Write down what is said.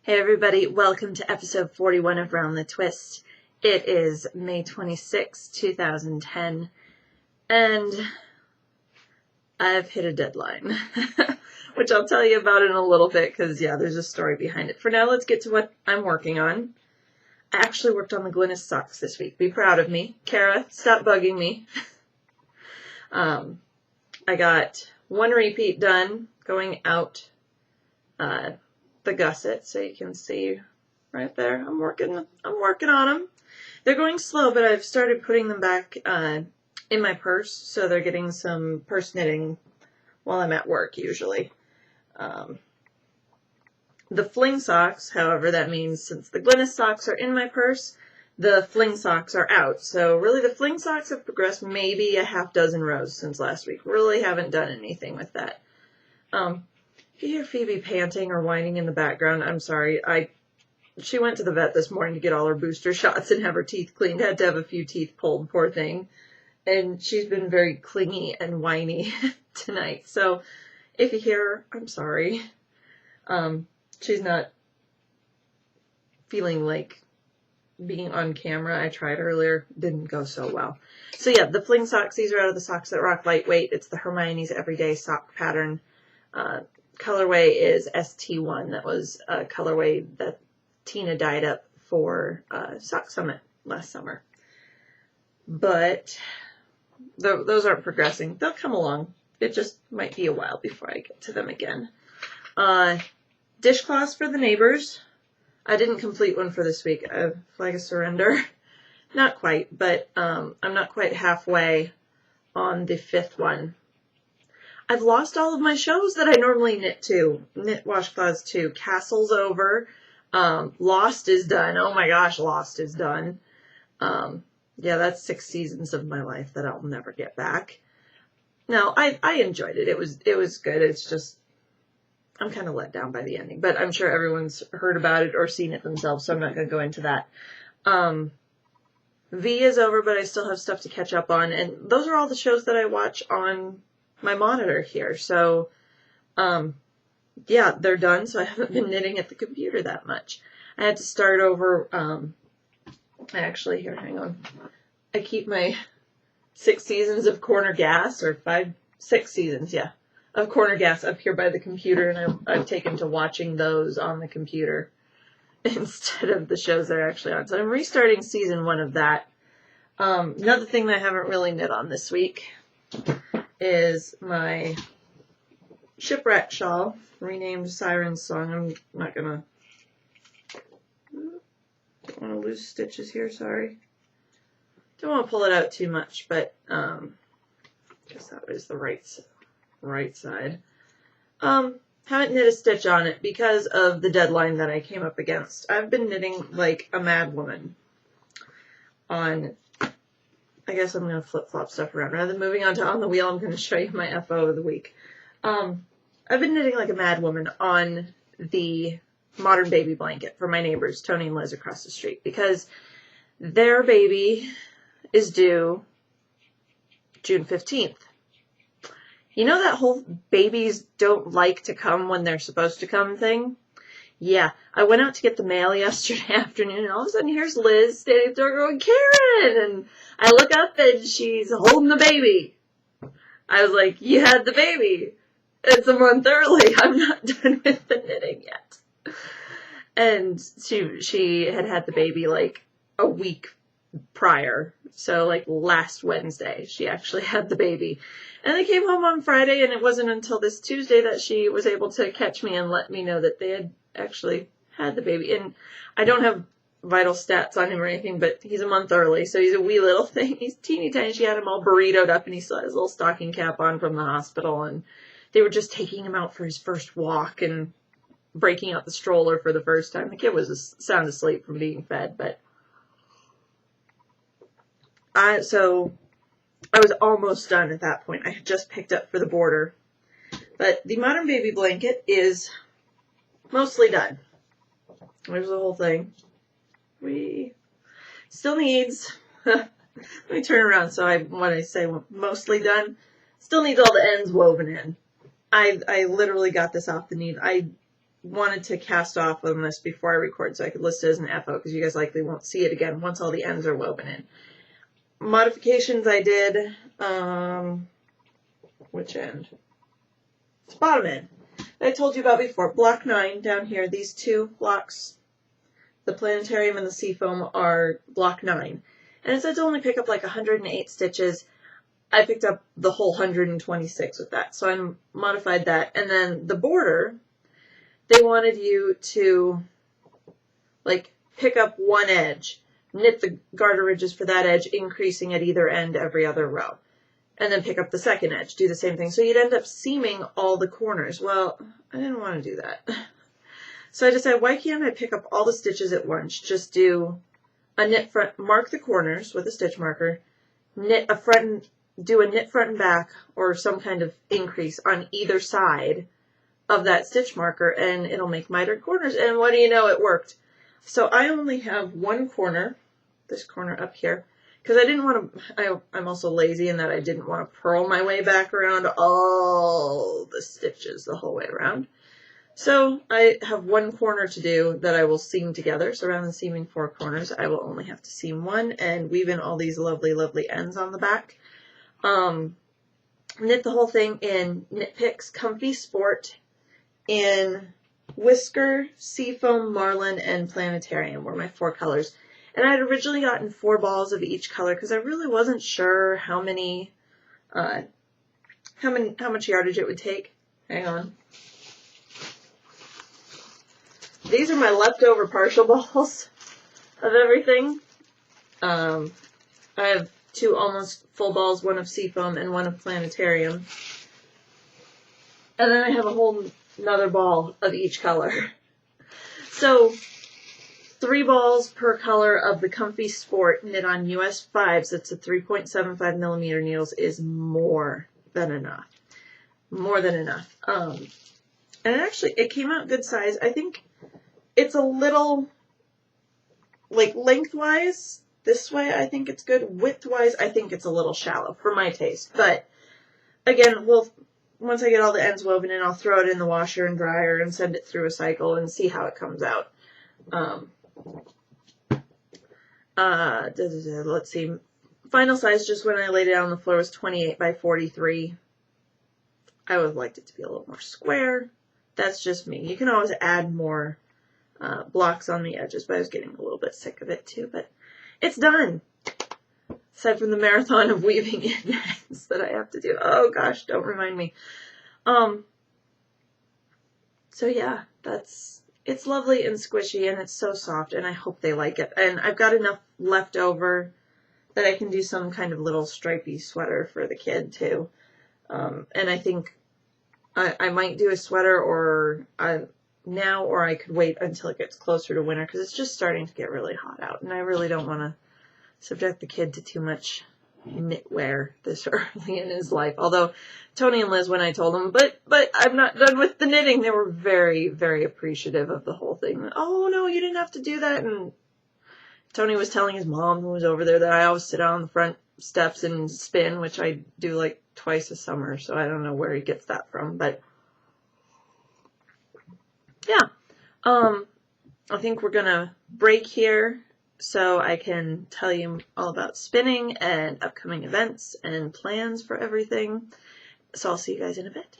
Hey everybody, welcome to episode 41 of Round the Twist. It is May 26, 2010, and I've hit a deadline, which I'll tell you about in a little bit because, yeah, there's a story behind it. For now, let's get to what I'm working on. I actually worked on the Glynis socks this week. Be proud of me. Kara, stop bugging me. I got one repeat done going out the gusset, so you can see right there. I'm working on them. They're going slow, but I've started putting them back in my purse, so they're getting some purse knitting while I'm at work usually. The fling socks, however, that means since the Glynis socks are in my purse, the fling socks are out. So really the fling socks have progressed maybe a half dozen rows since last week. Really haven't done anything with that. If you hear Phoebe panting or whining in the background, I'm sorry. She went to the vet this morning to get all her booster shots and have her teeth cleaned. Had to have a few teeth pulled, poor thing. And she's been very clingy and whiny tonight. So if you hear her, I'm sorry. She's not feeling like being on camera. I tried earlier. Didn't go so well. So yeah, the fling socks, these are out of the Socks That Rock Lightweight. It's the Hermione's Everyday Sock Pattern. Colorway is ST1. That was a colorway that Tina dyed up for Sock Summit last summer. But those aren't progressing. They'll come along. It just might be a while before I get to them again. Dishcloths for the neighbors. I didn't complete one for this week. Flag of Surrender. Not quite, but I'm not quite halfway on the fifth one. I've lost all of my shows that I normally knit washcloths to. Castle's over. Lost is done. Oh my gosh, Lost is done. Yeah, that's 6 seasons of my life that I'll never get back. No, I enjoyed it. It was good. It's just, I'm kind of let down by the ending, but I'm sure everyone's heard about it or seen it themselves, so I'm not going to go into that. V is over, but I still have stuff to catch up on, and those are all the shows that I watch on my monitor here. So, yeah, they're done, so I haven't been knitting at the computer that much. I had to start over, here, hang on. I keep my 6 seasons of Corner Gas, or 6 seasons, yeah, of Corner Gas up here by the computer, and I've taken to watching those on the computer instead of the shows they're actually on. So I'm restarting season 1 of that. Another thing that I haven't really knit on this week is my Shipwreck shawl, renamed Siren's Song. I'm not gonna, don't want to lose stitches here, sorry. Don't want to pull it out too much, but I guess that was the right side. Haven't knit a stitch on it because of the deadline that I came up against. I've been knitting like a mad woman on, I guess I'm going to flip-flop stuff around. Rather than moving on to On the Wheel, I'm going to show you my FO of the week. I've been knitting like a mad woman on the Modern Baby blanket for my neighbors, Tony and Liz across the street, because their baby is due June 15th. You know that whole babies don't like to come when they're supposed to come thing? Yeah, I went out to get the mail yesterday afternoon, and all of a sudden here's Liz standing at the door going, Karen! And I look up and she's holding the baby. I was like, you had the baby. It's a month early. I'm not done with the knitting yet. And she had the baby like a week prior. So like last Wednesday, she actually had the baby. And they came home on Friday, and it wasn't until this Tuesday that she was able to catch me and let me know that they had actually had the baby. And I don't have vital stats on him or anything, but he's a month early, so he's a wee little thing. He's teeny tiny. She had him all burritoed up, and he still has a little stocking cap on from the hospital, and they were just taking him out for his first walk and breaking out the stroller for the first time. The kid was sound asleep from being fed, but I was almost done at that point. I had just picked up for the border. But the Modern Baby blanket is mostly done. There's the whole thing. We still needs, let me turn around so when I say mostly done, still needs all the ends woven in. I literally got this off the needle. wanted to cast off on this before I record so I could list it as an FO because you guys likely won't see it again once all the ends are woven in. Modifications I did, which end? It's bottom end. I told you about before. Block 9 down here, these two blocks, the planetarium and the seafoam, are block 9. And it said to only pick up like 108 stitches. I picked up the whole 126 with that. So I modified that. And then the border, they wanted you to like pick up one edge, knit the garter ridges for that edge, increasing at either end every other row. And then pick up the second edge, do the same thing. So you'd end up seaming all the corners. Well, I didn't want to do that. So I decided, why can't I pick up all the stitches at once? Just do a knit front, mark the corners with a stitch marker, knit a front, do a knit front and back or some kind of increase on either side of that stitch marker, and it'll make mitered corners. And what do you know, it worked. So I only have one corner, this corner up here, because I didn't want to, I'm also lazy in that I didn't want to purl my way back around all the stitches the whole way around. So I have one corner to do that I will seam together. So rather than seaming 4 corners, I will only have to seam 1 and weave in all these lovely, lovely ends on the back. Knit the whole thing in Knit Picks Comfy Sport in Whisker, Seafoam, Marlin, and Planetarium were my 4 colors. And I had originally gotten 4 balls of each color because I really wasn't sure how much yardage it would take. Hang on. These are my leftover partial balls of everything. I have 2 almost full balls, one of Seafoam and one of Planetarium. And then I have a whole another ball of each color. So 3 balls per color of the Comfy Sport knit on US 5s. It's a 3.75 millimeter needles is more than enough. More than enough. And actually, it came out good size. I think it's a little, like lengthwise, this way I think it's good. Widthwise, I think it's a little shallow for my taste. But again, once I get all the ends woven in, I'll throw it in the washer and dryer and send it through a cycle and see how it comes out. Let's see. Final size, just when I laid it out on the floor, was 28 by 43. I would have liked it to be a little more square. That's just me. You can always add more blocks on the edges, but I was getting a little bit sick of it too. But it's done. Aside from the marathon of weaving in ends that I have to do. Oh gosh, don't remind me. So yeah, it's lovely and squishy and it's so soft and I hope they like it. And I've got enough left over that I can do some kind of little stripy sweater for the kid too. And I think I might do a sweater or now, or I could wait until it gets closer to winter because it's just starting to get really hot out and I really don't want to subject the kid to too much knitwear this early in his life. Although Tony and Liz, when I told them, but I'm not done with the knitting, they were very, very appreciative of the whole thing. Oh no, you didn't have to do that. And Tony was telling his mom, who was over there, that I always sit out on the front steps and spin, which I do like twice a summer. So I don't know where he gets that from, but yeah. I think we're gonna break here so I can tell you all about spinning and upcoming events and plans for everything. So I'll see you guys in a bit.